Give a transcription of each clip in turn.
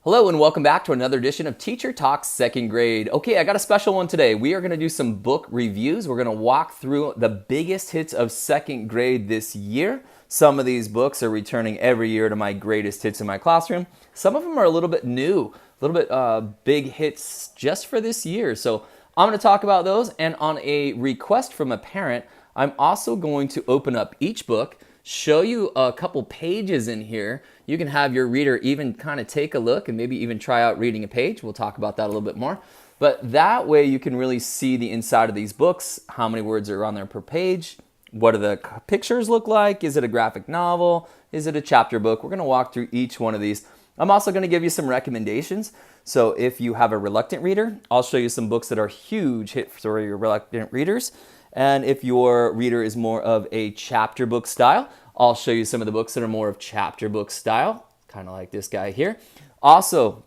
Hello and welcome back to another edition of Teacher Talks Second Grade. Okay, I got a special one today. We are going to do some book reviews. We're going to walk through the biggest hits of second grade this year. Some of these books are returning every year to my greatest hits in my classroom. Some of them are a little bit new, a little bit big hits just for this year. So I'm going to talk about those, and on a request from a parent, I'm also going to open up each book, show you a couple pages in here. You can have your reader even kind of take a look and maybe even try out reading a page. We'll talk about that a little bit more. But that way you can really see the inside of these books, how many words are on there per page, what do the pictures look like, is it a graphic novel, is it a chapter book? We're going to walk through each one of these. I'm also going to give you some recommendations. So if you have a reluctant reader, I'll show you some books that are huge hits for your reluctant readers. And if your reader is more of a chapter book style, I'll show you some of the books that are more of chapter book style, kind of like this guy here. Also,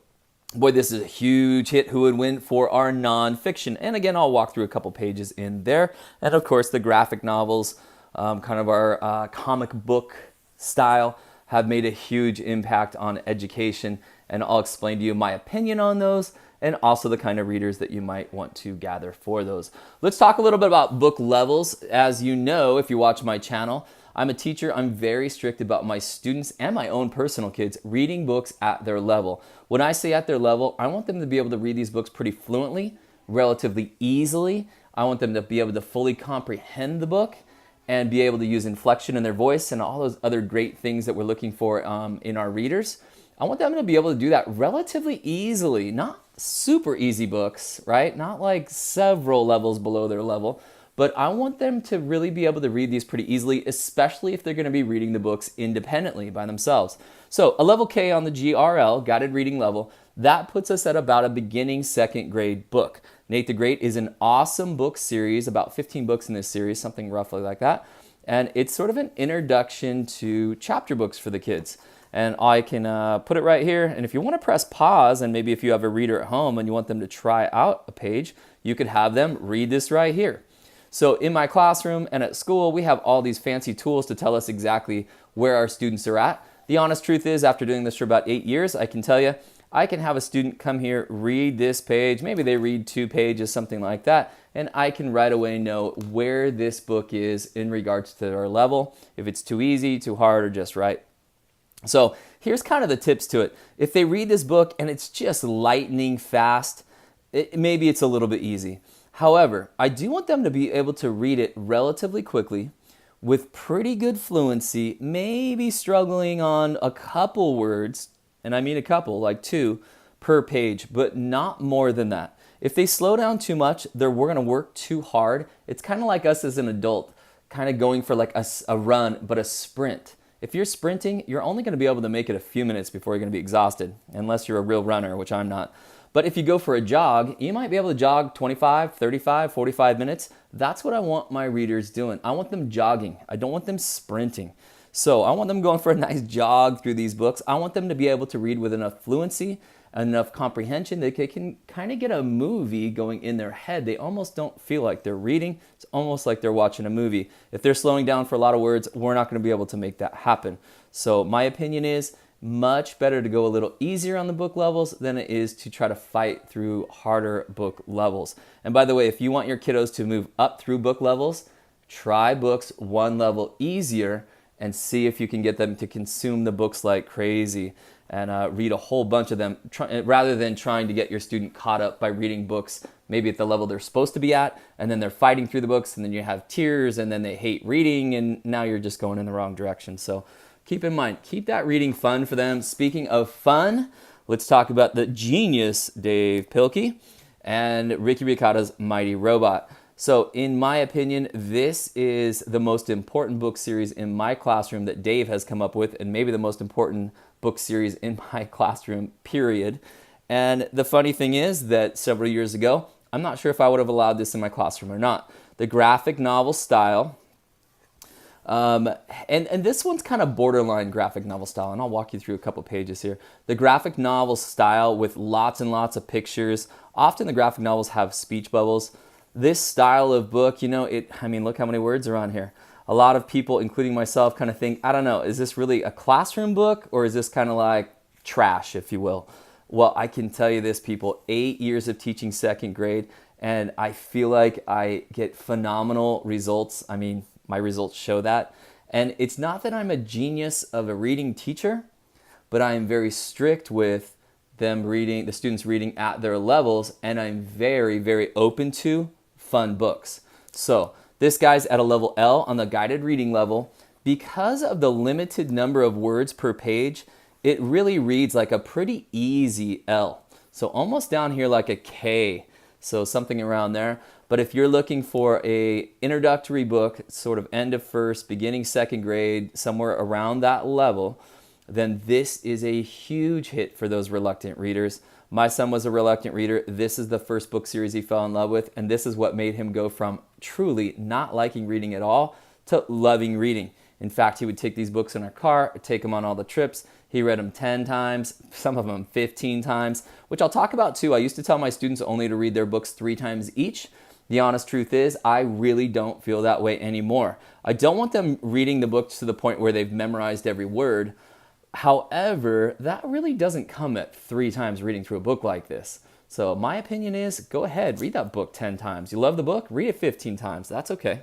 boy, this is a huge hit. Who would win for our nonfiction? And again, I'll walk through a couple pages in there. And of course, the graphic novels, kind of our comic book style, have made a huge impact on education. And I'll explain to you my opinion on those, and also the kind of readers that you might want to gather for those. Let's talk a little bit about book levels. As you know, if you watch my channel, I'm a teacher. I'm very strict about my students and my own personal kids reading books at their level. When I say at their level, I want them to be able to read these books pretty fluently, relatively easily. I want them to be able to fully comprehend the book and be able to use inflection in their voice and all those other great things that we're looking for in our readers. I want them to be able to do that relatively easily, not super easy books, right? Not like several levels below their level, but I want them to really be able to read these pretty easily, especially if they're going to be reading the books independently by themselves. So a level K on the GRL, guided reading level, that puts us at about a beginning second grade book. Nate the Great is an awesome book series, about 15 books in this series, something roughly like that. And it's sort of an introduction to chapter books for the kids. And I can put it right here. And if you want to press pause, and maybe if you have a reader at home and you want them to try out a page, you could have them read this right here. So in my classroom and at school, we have all these fancy tools to tell us exactly where our students are at. The honest truth is, after doing this for about 8 years, I can tell you, I can have a student come here, read this page, maybe they read 2 pages, something like that, and I can right away know where this book is in regards to their level, if it's too easy, too hard, or just right. So here's kind of the tips to it. If they read this book and it's just lightning fast, maybe it's a little bit easy. However, I do want them to be able to read it relatively quickly with pretty good fluency, maybe struggling on a couple words, and I mean a couple, like 2 per page, but not more than that. If they slow down too much, we're going to work too hard. It's kind of like us as an adult, kind of going for like a run, but a sprint. If you're sprinting, you're only going to be able to make it a few minutes before you're going to be exhausted, unless you're a real runner, which I'm not. But if you go for a jog, you might be able to jog 25, 35, 45 minutes. That's what I want my readers doing. I want them jogging. I don't want them sprinting. So I want them going for a nice jog through these books. I want them to be able to read with enough fluency, enough comprehension that they can kind of get a movie going in their head. They almost don't feel like they're reading. It's almost like they're watching a movie. If they're slowing down for a lot of words, we're not going to be able to make that happen. So my opinion is much better to go a little easier on the book levels than it is to try to fight through harder book levels. And by the way, if you want your kiddos to move up through book levels, try books one level easier and see if you can get them to consume the books like crazy and read a whole bunch of them rather than trying to get your student caught up by reading books maybe at the level they're supposed to be at, and then they're fighting through the books, and then you have tears, and then they hate reading, and now you're just going in the wrong direction. So keep in mind, keep that reading fun for them. Speaking of fun, let's talk about the genius Dave Pilkey and Ricky Ricotta's Mighty Robot. So in my opinion, this is the most important book series in my classroom that Dave has come up with, and maybe the most important book series in my classroom, period. And the funny thing is that several years ago, I'm not sure if I would have allowed this in my classroom or not. The graphic novel style, and this one's kind of borderline graphic novel style, and I'll walk you through a couple pages here. The graphic novel style with lots and lots of pictures. Often the graphic novels have speech bubbles. This style of book, look how many words are on here. A lot of people, including myself, kind of think, I don't know, is this really a classroom book, or is this kind of like trash, if you will? Well, I can tell you this, people, 8 years of teaching second grade, and I feel like I get phenomenal results. I mean, my results show that. And it's not that I'm a genius of a reading teacher, but I am very strict with them reading, the students reading at their levels, and I'm very, very open to fun books. So this guy's at a level L on the guided reading level. Because of the limited number of words per page, it really reads like a pretty easy L. So almost down here like a K, so something around there. But if you're looking for a introductory book, sort of end of first, beginning second grade, somewhere around that level, then this is a huge hit for those reluctant readers. My son was a reluctant reader. This is the first book series he fell in love with, and this is what made him go from truly not liking reading at all to loving reading. In fact, he would take these books in our car, take them on all the trips. He read them 10 times, some of them 15 times, which I'll talk about too. I used to tell my students only to read their books 3 times each. The honest truth is, I really don't feel that way anymore. I don't want them reading the books to the point where they've memorized every word. However, that really doesn't come at 3 times reading through a book like this. So my opinion is, go ahead, read that book 10 times. You love the book? Read it 15 times. That's okay.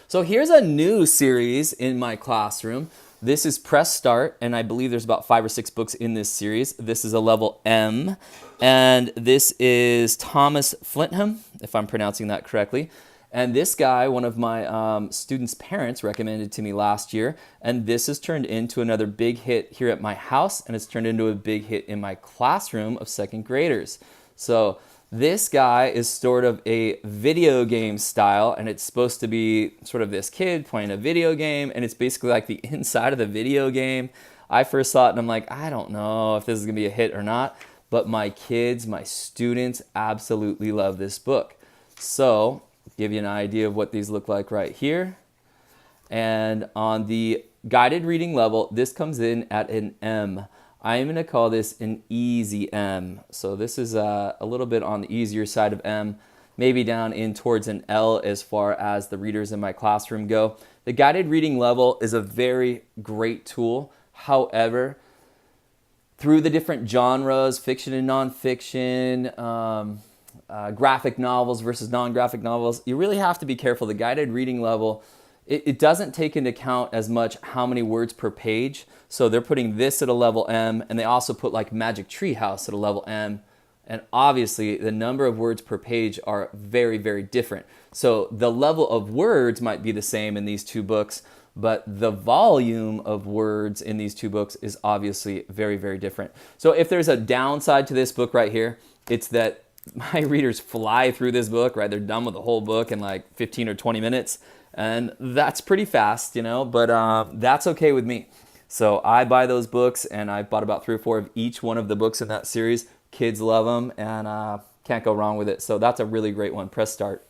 So here's a new series in my classroom. This is Press Start, and I believe there's about 5 or 6 books in this series. This is a level M, and this is Thomas Flintham, if I'm pronouncing that correctly. And this guy, one of my students' parents, recommended to me last year, and this has turned into another big hit here at my house, and it's turned into a big hit in my classroom of second graders. So this guy is sort of a video game style, and it's supposed to be sort of this kid playing a video game, and it's basically like the inside of the video game. I first saw it, and I'm like, I don't know if this is going to be a hit or not, but my kids, my students absolutely love this book. So give you an idea of what these look like right here. And on the guided reading level, this comes in at an M. I'm going to call this an easy M. So this is a little bit on the easier side of M, maybe down in towards an L as far as the readers in my classroom go. The guided reading level is a very great tool. However, through the different genres, fiction and nonfiction, graphic novels versus non-graphic novels, you really have to be careful. The guided reading level, it doesn't take into account as much how many words per page. So they're putting this at a level M, and they also put like Magic Treehouse at a level M. And obviously the number of words per page are very, very different. So the level of words might be the same in these 2 books, but the volume of words in these 2 books is obviously very, very different. So if there's a downside to this book right here, it's that my readers fly through this book, right? They're done with the whole book in like 15 or 20 minutes. And that's pretty fast, you know, but that's okay with me. So I buy those books, and I bought about 3 or 4 of each one of the books in that series. Kids love them, and can't go wrong with it. So that's a really great one. Press Start.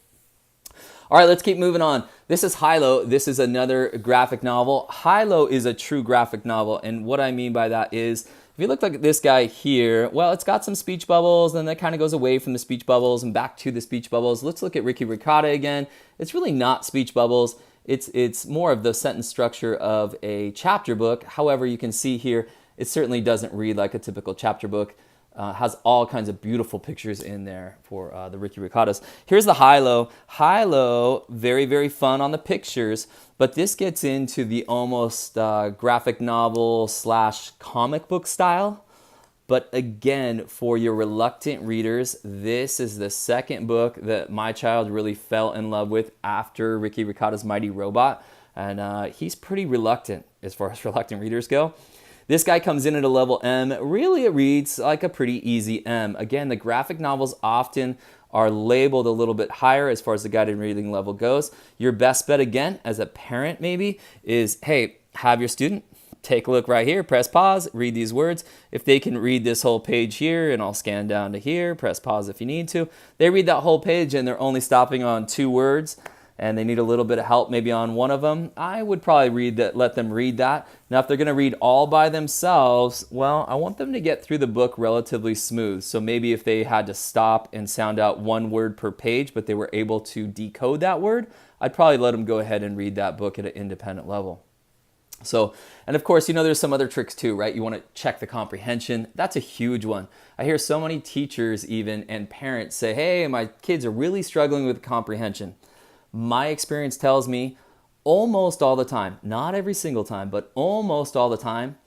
All right, let's keep moving on. This is HiLo. This is another graphic novel. HiLo is a true graphic novel, and what I mean by that is, if you look like this guy here, well, it's got some speech bubbles, and that kind of goes away from the speech bubbles and back to the speech bubbles. Let's look at Ricotta again. It's really not speech bubbles. It's more of the sentence structure of a chapter book. However, you can see here, it certainly doesn't read like a typical chapter book. Has all kinds of beautiful pictures in there for the Ricottas. Here's the HiLo. HiLo, very, very fun on the pictures, but this gets into the almost graphic novel / comic book style. But again, for your reluctant readers, this is the second book that my child really fell in love with after Ricotta's Mighty Robot. And he's pretty reluctant as far as reluctant readers go. This guy comes in at a level M. Really, it reads like a pretty easy M. Again, the graphic novels often are labeled a little bit higher as far as the guided reading level goes. Your best bet, again, as a parent maybe, is, hey, have your student take a look right here, press pause, read these words. If they can read this whole page here, and I'll scan down to here, press pause if you need to. They read that whole page and they're only stopping on 2 words, and they need a little bit of help maybe on one of them, I would probably let them read that. Now, if they're going to read all by themselves, well, I want them to get through the book relatively smooth. So maybe if they had to stop and sound out 1 word per page, but they were able to decode that word, I'd probably let them go ahead and read that book at an independent level. So, and of course, there's some other tricks too, right? You want to check the comprehension. That's a huge one. I hear so many teachers even and parents say, hey, my kids are really struggling with comprehension. My experience tells me almost all the time, not every single time, but almost all the time,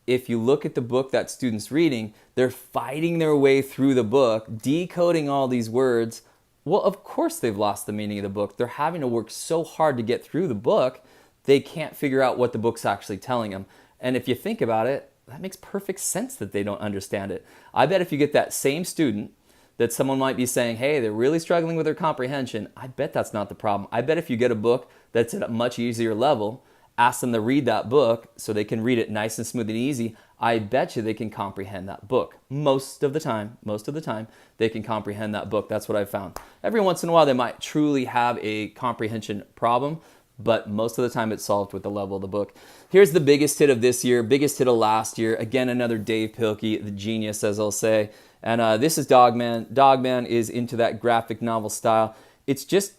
if you look at the book that student's reading, they're fighting their way through the book, decoding all these words. Well, of course they've lost the meaning of the book. They're having to work so hard to get through the book, they can't figure out what the book's actually telling them. And if you think about it, that makes perfect sense that they don't understand it. I bet if you get that same student that someone might be saying, hey, they're really struggling with their comprehension, I bet that's not the problem. I bet if you get a book that's at a much easier level, ask them to read that book so they can read it nice and smooth and easy, I bet you they can comprehend that book. Most of the time, they can comprehend that book. That's what I've found. Every once in a while, they might truly have a comprehension problem, but most of the time it's solved with the level of the book. Here's the biggest hit of this year, biggest hit of last year. Again, another Dave Pilkey, the genius, as I'll say. And this is Dogman. Dogman is into that graphic novel style. It's just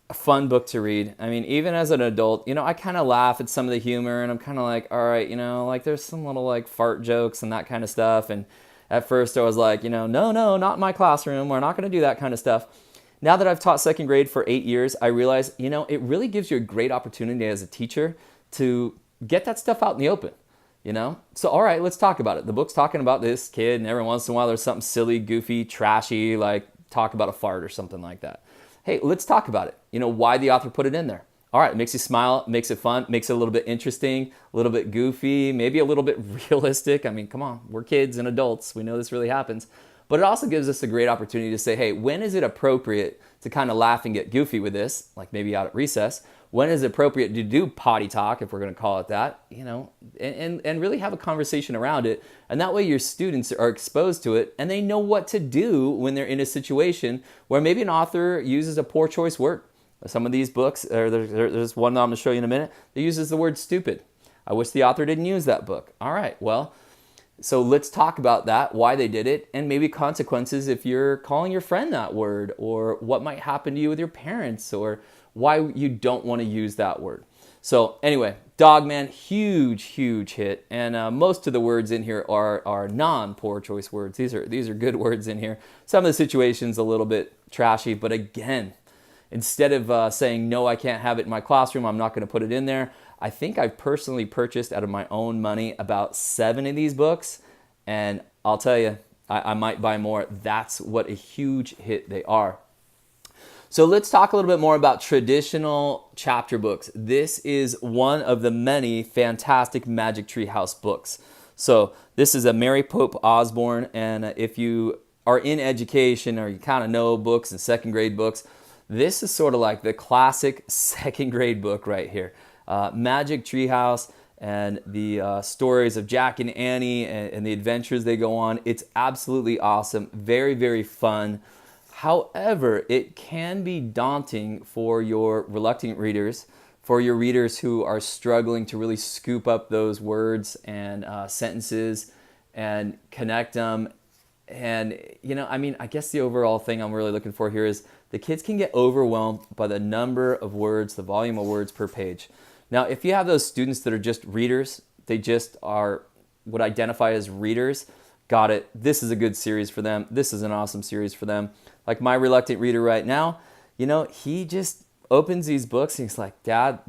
a fun book to read. I mean, even as an adult, I kind of laugh at some of the humor, and I'm kind of like, all right, like there's some little like fart jokes and that kind of stuff. And at first I was like, no, not in my classroom. We're not going to do that kind of stuff. Now that I've taught second grade for 8 years, I realize, it really gives you a great opportunity as a teacher to get that stuff out in the open, So, all right, let's talk about it. The book's talking about this kid, and every once in a while there's something silly, goofy, trashy, like talk about a fart or something like that. Hey, let's talk about it. Why the author put it in there. All right, it makes you smile, makes it fun, makes it a little bit interesting, a little bit goofy, maybe a little bit realistic. I mean, come on, we're kids and adults. We know this really happens. But it also gives us a great opportunity to say, hey, when is it appropriate to kind of laugh and get goofy with this, like maybe out at recess? When is it appropriate to do potty talk, if we're going to call it that, and really have a conversation around it. And that way your students are exposed to it and they know what to do when they're in a situation where maybe an author uses a poor choice word. Some of these books, or there's one that I'm going to show you in a minute, that uses the word stupid. I wish the author didn't use that book. All right, well, so let's talk about that, why they did it, and maybe consequences if you're calling your friend that word, or what might happen to you with your parents, or why you don't want to use that word. So anyway, Dogman, huge hit, and most of the words in here are non-poor choice words. These are good words in here. Some of the situations a little bit trashy, but again, instead of saying, no, I can't have it in my classroom, I'm not going to put it in there, I think I've personally purchased out of my own money about 7 of these books, and I'll tell you, I might buy more. That's what a huge hit they are. So let's talk a little bit more about traditional chapter books. This is one of the many fantastic Magic Treehouse books. So this is a Mary Pope Osborne, and if you are in education or you kind of know books and second grade books, this is sort of like the classic second grade book right here. Magic Treehouse and the stories of Jack and Annie and the adventures they go on. It's absolutely awesome. Very, very fun. However, it can be daunting for your reluctant readers, for your readers who are struggling to really scoop up those words and sentences and connect them. And, I guess the overall thing I'm really looking for here is the kids can get overwhelmed by the number of words, the volume of words per page. Now, if you have those students that are just readers, they just would identify as readers, got it. This is a good series for them. This is an awesome series for them. Like my reluctant reader right now, he just opens these books and he's like, Dad,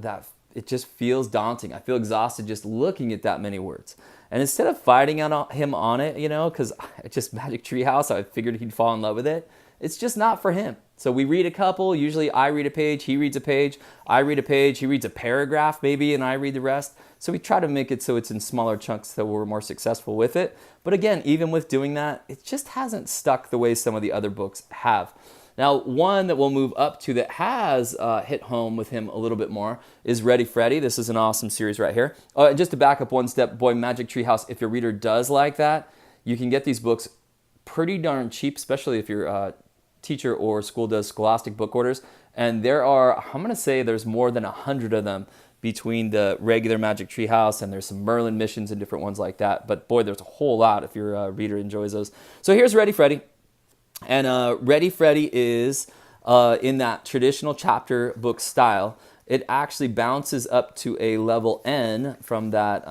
it just feels daunting. I feel exhausted just looking at that many words. And instead of fighting him on it, because it's just Magic Treehouse, I figured he'd fall in love with it. It's just not for him. So we read a couple. Usually I read a page, he reads a page, I read a page, he reads a paragraph maybe, and I read the rest. So we try to make it so it's in smaller chunks so we're more successful with it. But again, even with doing that, it just hasn't stuck the way some of the other books have. Now, one that we'll move up to that has hit home with him a little bit more is Freddy. This is an awesome series right here. Just to back up one step, boy, Magic Treehouse, if your reader does like that, you can get these books pretty darn cheap, especially if your teacher or school does scholastic book orders. And there are, I'm going to say there's more than 100 of them between the regular Magic Treehouse, and there's some Merlin missions and different ones like that. But boy, there's a whole lot if your reader enjoys those. So here's Freddy. And Freddy is in that traditional chapter book style. it actually bounces up to a level N from that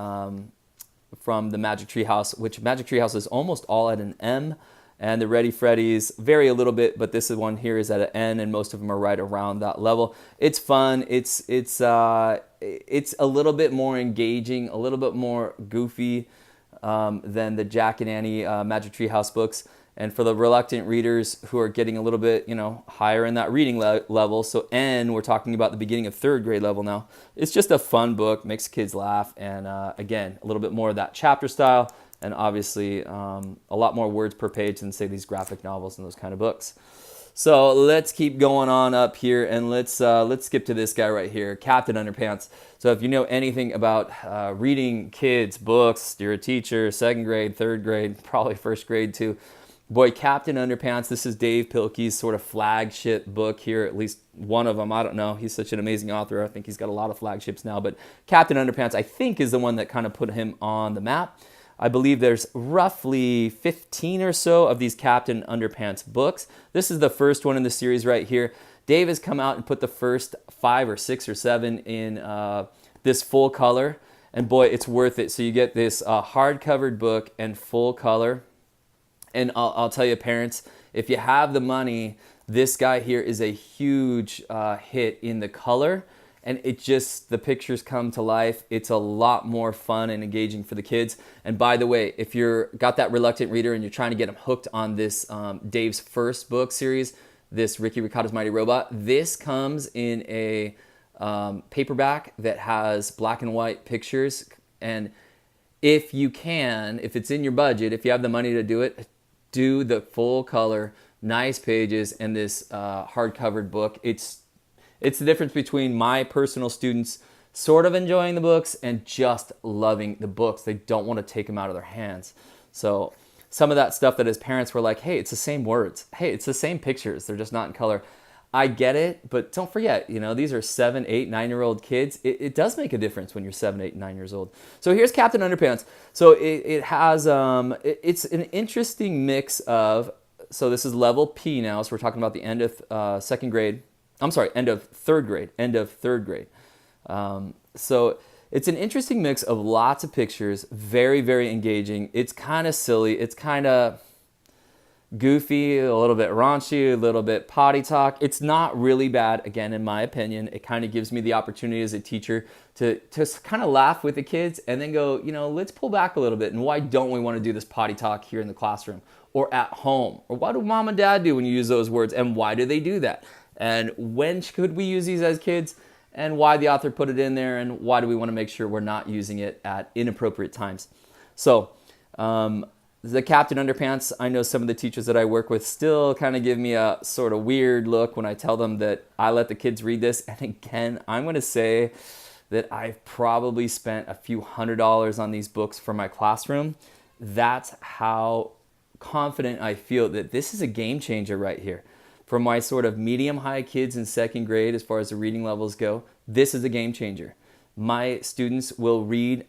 from the Magic Treehouse, which Magic Treehouse is almost all at an M, and the Ready Freddies vary a little bit, but this one here is at an N, and most of them are right around that level. It's fun. It's a little bit more engaging, a little bit more goofy than the Jack and Annie Magic Treehouse books. And for the reluctant readers who are getting a little bit, higher in that reading level, so N, we're talking about the beginning of 3rd grade level now. It's just a fun book, makes kids laugh, and again, a little bit more of that chapter style, and obviously a lot more words per page than, say, these graphic novels and those kind of books. So let's keep going on up here, and let's skip to this guy right here, Captain Underpants. So if you know anything about reading kids' books, you're a teacher, 2nd grade, 3rd grade, probably 1st grade too. Boy, Captain Underpants, this is Dave Pilkey's sort of flagship book here, at least one of them. I don't know. He's such an amazing author. I think he's got a lot of flagships now. But Captain Underpants, I think, is the one that kind of put him on the map. I believe there's roughly 15 or so of these Captain Underpants books. This is the first one in the series right here. Dave has come out and put the first 5 or 6 or 7 in this full color. And boy, it's worth it. So you get this hardcover book and full color. And I'll tell you, parents, if you have the money, this guy here is a huge hit in the color. And the pictures come to life. It's a lot more fun and engaging for the kids. And by the way, if you're got that reluctant reader and you're trying to get them hooked on this Dave's first book series, this Ricotta's Mighty Robot, this comes in a paperback that has black and white pictures. And if it's in your budget, if you have the money to do it, do the full color, nice pages, and this hardcover book. It's the difference between my personal students sort of enjoying the books and just loving the books. They don't want to take them out of their hands. So some of that stuff that as parents were like, hey, it's the same words. Hey, it's the same pictures. They're just not in color. I get it, but don't forget, these are 7, 8, 9-year-old kids. It does make a difference when you're 7, 8, 9 years old. So here's Captain Underpants. So it has, it's an interesting mix of, so this is level P now, so we're talking about the end of end of 3rd grade. So it's an interesting mix of lots of pictures, very, very engaging. It's kind of silly. It's kind of goofy, a little bit raunchy, a little bit potty talk. It's not really bad, again, in my opinion. It kind of gives me the opportunity as a teacher to kind of laugh with the kids and then go, let's pull back a little bit. And why don't we want to do this potty talk here in the classroom or at home? Or what do mom and dad do when you use those words? And why do they do that? And when could we use these as kids? And why the author put it in there? And why do we want to make sure we're not using it at inappropriate times? So, the Captain Underpants, I know some of the teachers that I work with still kind of give me a sort of weird look when I tell them that I let the kids read this. And again, I'm going to say that I've probably spent a few $100s on these books for my classroom. That's how confident I feel that this is a game changer right here. For my sort of medium-high kids in 2nd grade, as far as the reading levels go, this is a game changer. My students will read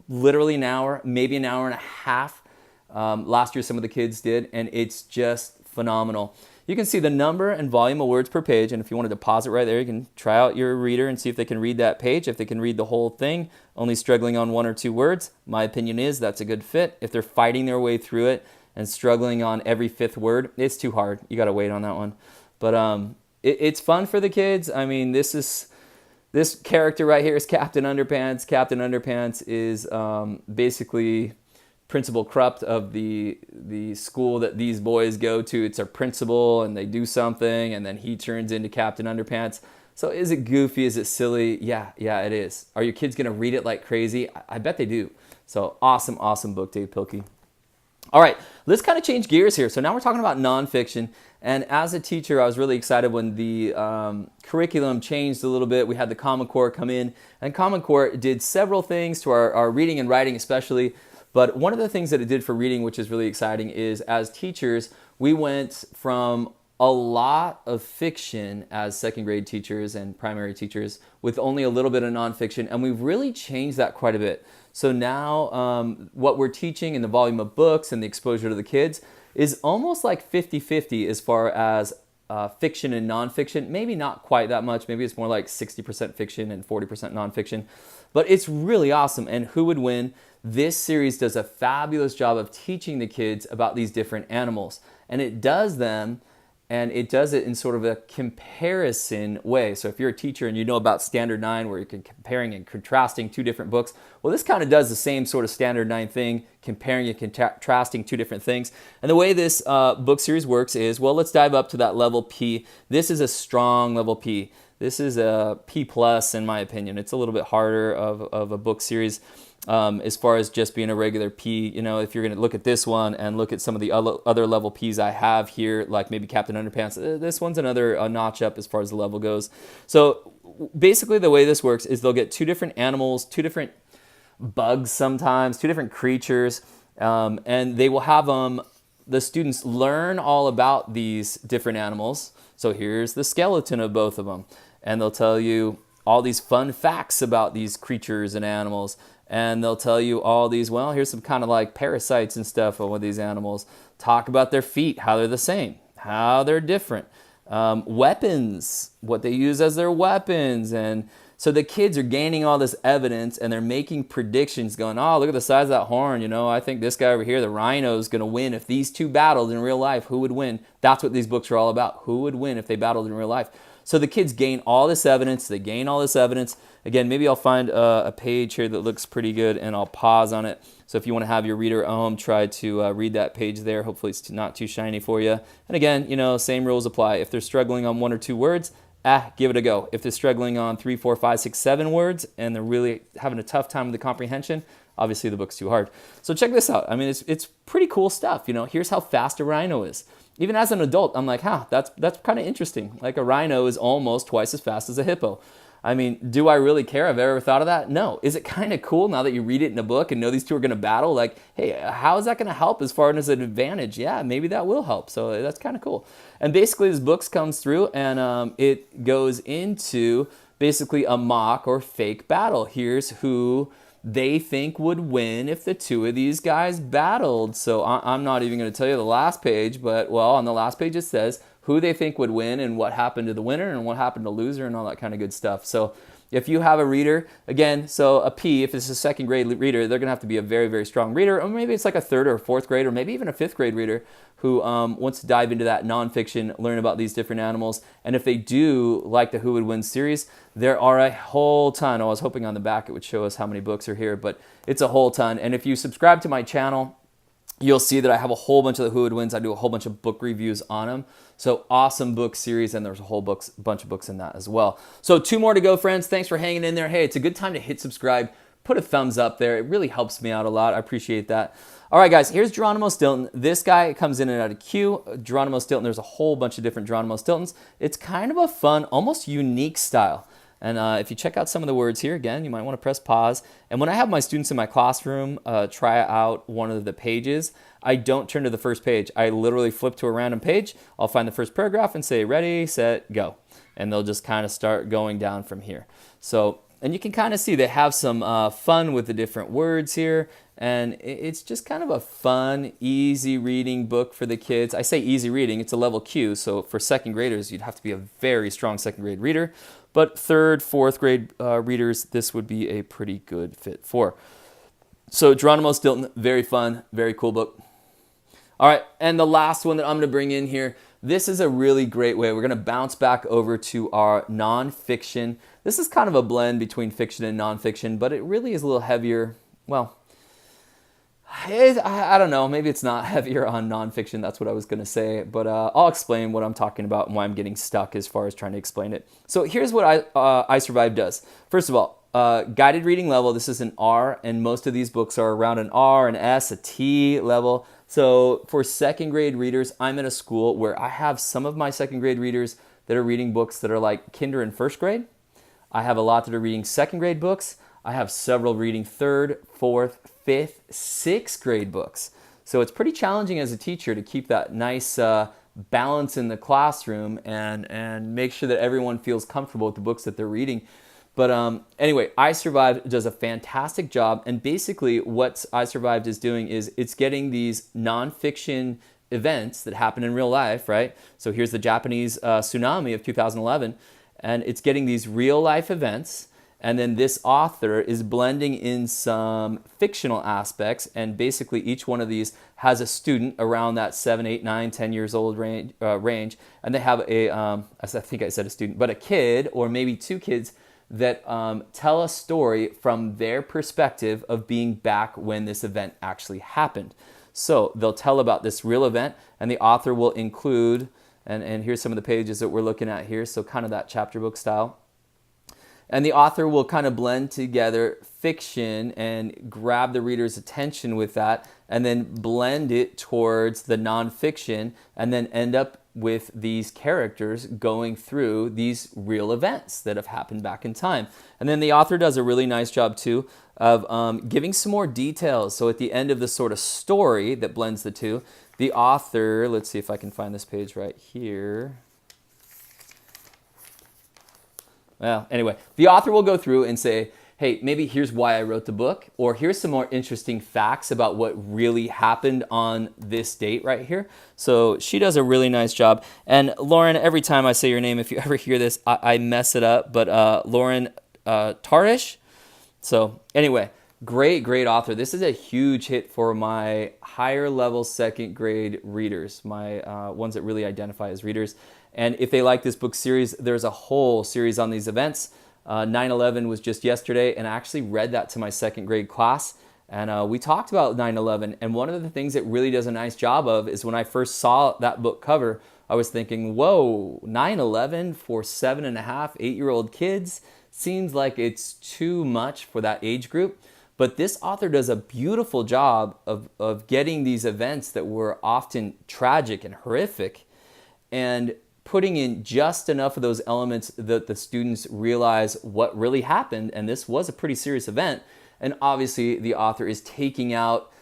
literally an hour, maybe an hour and a half. Last year, some of the kids did, and it's just phenomenal. You can see the number and volume of words per page, and if you wanted to pause it right there, you can try out your reader and see if they can read that page, if they can read the whole thing, only struggling on 1 or 2 words. My opinion is that's a good fit. If they're fighting their way through it and struggling on every 5th word, it's too hard. You got to wait on that one. But it's fun for the kids. I mean, this character right here is Captain Underpants. Captain Underpants is basically Principal Krupt of the school that these boys go to. It's our principal, and they do something, and then he turns into Captain Underpants. So is it goofy? Is it silly? Yeah, it is. Are your kids going to read it like crazy? I bet they do. So awesome book, Dave Pilkey. All right, let's kind of change gears here. So now we're talking about nonfiction. And as a teacher, I was really excited when the curriculum changed a little bit. We had the Common Core come in, and Common Core did several things to our reading and writing especially. But one of the things that it did for reading, which is really exciting, is as teachers, we went from a lot of fiction as 2nd grade teachers and primary teachers with only a little bit of nonfiction, and we've really changed that quite a bit. So now what we're teaching in the volume of books and the exposure to the kids is almost like 50-50 as far as fiction and nonfiction. Maybe not quite that much. Maybe it's more like 60% fiction and 40% nonfiction. But it's really awesome. And Who Would Win? This series does a fabulous job of teaching the kids about these different animals. And it does it in sort of a comparison way. So if you're a teacher and you know about Standard 9 where you're comparing and contrasting two different books, well, this kind of does the same sort of Standard 9 thing, comparing and contrasting two different things. And the way this book series works is, well, let's dive up to that level P. This is a strong level P. This is a P plus in my opinion. It's a little bit harder of a book series. As far as just being a regular P, if you're going to look at this one and look at some of the other level Ps I have here, like maybe Captain Underpants, this one's another notch up as far as the level goes. So basically the way this works is they'll get two different animals, two different bugs sometimes, two different creatures, and they will have the students learn all about these different animals. So here's the skeleton of both of them, and they'll tell you all these fun facts about these creatures and animals. And they'll tell you all these, well, here's some kind of like parasites and stuff on these animals. Talk about their feet, how they're the same, how they're different. Weapons, what they use as their weapons. And so the kids are gaining all this evidence and they're making predictions going, oh, look at the size of that horn. I think this guy over here, the rhino, is going to win. If these two battled in real life, who would win? That's what these books are all about. Who would win if they battled in real life? So the kids gain all this evidence. They gain all this evidence. Again, maybe I'll find a page here that looks pretty good and I'll pause on it. So if you want to have your reader at home, try to read that page there. Hopefully it's not too shiny for you. And again, same rules apply. If they're struggling on 1 or 2 words, give it a go. If they're struggling on 3, 4, 5, 6, 7 words and they're really having a tough time with the comprehension, obviously the book's too hard. So check this out. I mean, it's pretty cool stuff. Here's how fast a rhino is. Even as an adult, I'm like, that's kind of interesting. Like a rhino is almost twice as fast as a hippo. I mean, do I really care? Have I ever thought of that? No. Is it kind of cool now that you read it in a book and know these two are going to battle? Like, hey, how is that going to help as far as an advantage? Yeah, maybe that will help. So that's kind of cool. And basically this book comes through and it goes into basically a mock or fake battle. Here's who they think would win if the two of these guys battled. So I'm not even going to tell you the last page, but well, on the last page it says who they think would win and what happened to the winner and what happened to the loser and all that kind of good stuff. So if you have a reader, again, so a P, if it's a second grade reader, they're going to have to be a very, very strong reader, or maybe it's like a third or fourth grade, or maybe even a fifth grade reader who wants to dive into that nonfiction, learn about these different animals. And if they do like the Who Would Win series, there are a whole ton. I was hoping on the back it would show us how many books are here, but it's a whole ton. And if you subscribe to my channel, you'll see that I have a whole bunch of the Who Would Wins. I do a whole bunch of book reviews on them. So awesome book series, and there's a whole bunch of books in that as well. So 2 more to go, friends. Thanks for hanging in there. Hey, it's a good time to hit subscribe. Put a thumbs up there. It really helps me out a lot. I appreciate that. All right, guys, here's Geronimo Stilton. This guy comes in and out of Q. Geronimo Stilton, there's a whole bunch of different Geronimo Stiltons. It's kind of a fun, almost unique style. And if you check out some of the words here, again, you might want to press pause. And when I have my students in my classroom try out one of the pages, I don't turn to the first page. I literally flip to a random page. I'll find the first paragraph and say, ready, set, go. And they'll just kind of start going down from here. So, and you can kind of see they have some fun with the different words here. And it's just kind of a fun, easy reading book for the kids. I say easy reading, it's a level Q. So for second graders, you'd have to be a very strong second grade reader. But third, fourth grade readers, this would be a pretty good fit for. So Geronimo Stilton, very fun, very cool book. All right, and the last one that I'm going to bring in here, this is a really great way. We're going to bounce back over to our nonfiction. This is kind of a blend between fiction and nonfiction, but it really is a little heavier. Well, I don't know. Maybe it's not heavier on nonfiction. That's what I was going to say. But I'll explain what I'm talking about and why I'm getting stuck as far as trying to explain it. So here's what I Survive does. First of all, guided reading level. This is an R, and most of these books are around an R, an S, a T level. So for second grade readers, I'm in a school where I have some of my second grade readers that are reading books that are like kinder and first grade. I have a lot that are reading second grade books. I have several reading third, fourth, fifth, sixth grade books. So it's pretty challenging as a teacher to keep that nice balance in the classroom and make sure that everyone feels comfortable with the books that they're reading. But anyway, I Survived does a fantastic job. And basically what I Survived is doing is it's getting these nonfiction events that happen in real life, right? So here's the Japanese tsunami of 2011, and it's getting these real life events, and then this author is blending in some fictional aspects, and basically each one of these has a student around that 7, 8, 9, 10 years old range, and they have I think I said a student, but a kid or maybe two kids that tell a story from their perspective of being back when this event actually happened. So they'll tell about this real event, and the author will include, and here's some of the pages that we're looking at here, so kind of that chapter book style. And the author will kind of blend together fiction and grab the reader's attention with that, and then blend it towards the nonfiction, and then end up with these characters going through these real events that have happened back in time. And then the author does a really nice job too of giving some more details. So at the end of the sort of story that blends the two, the author, let's see if I can find this page right here. Well, anyway, the author will go through and say, hey, maybe here's why I wrote the book, or here's some more interesting facts about what really happened on this date right here. So she does a really nice job. And Lauren, every time I say your name, if you ever hear this, I mess it up, but Lauren Tarish. So anyway, great author. This is a huge hit for my higher level second grade readers, my ones that really identify as readers. And if they like this book series, there's a whole series on these events. 9/11 was just yesterday, and I actually read that to my second grade class. And we talked about 9/11, and one of the things it really does a nice job of is when I first saw that book cover, I was thinking, whoa, 9/11 for 7.5, 8-year-old kids? Seems like it's too much for that age group. But this author does a beautiful job of getting these events that were often tragic and horrific, and putting in just enough of those elements that the students realize what really happened, and this was a pretty serious event. And obviously the author is taking out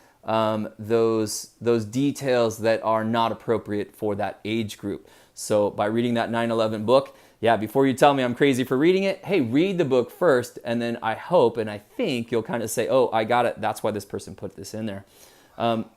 those details that are not appropriate for that age group. So by reading that 9/11 book, yeah, before you tell me I'm crazy for reading it, hey, read the book first, and then I hope and I think you'll kind of say, oh, I got it, that's why this person put this in there.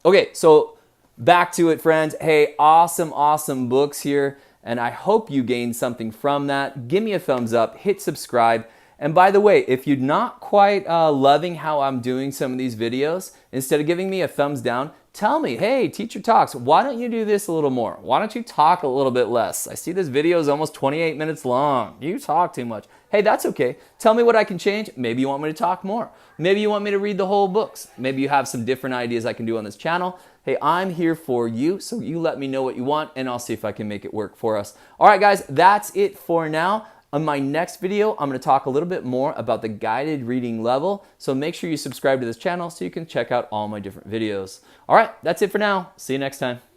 Okay, so back to it, friends. Hey, awesome books here. And I hope you gained something from that. Give me a thumbs up, hit subscribe. And by the way, if you're not quite loving how I'm doing some of these videos, instead of giving me a thumbs down, tell me, hey, Teacher Talks, why don't you do this a little more? Why don't you talk a little bit less? I see this video is almost 28 minutes long. You talk too much. Hey, that's okay. Tell me what I can change. Maybe you want me to talk more. Maybe you want me to read the whole books. Maybe you have some different ideas I can do on this channel. Hey, I'm here for you, so you let me know what you want, and I'll see if I can make it work for us. All right, guys, that's it for now. On my next video, I'm going to talk a little bit more about the guided reading level, so make sure you subscribe to this channel so you can check out all my different videos. All right, that's it for now. See you next time.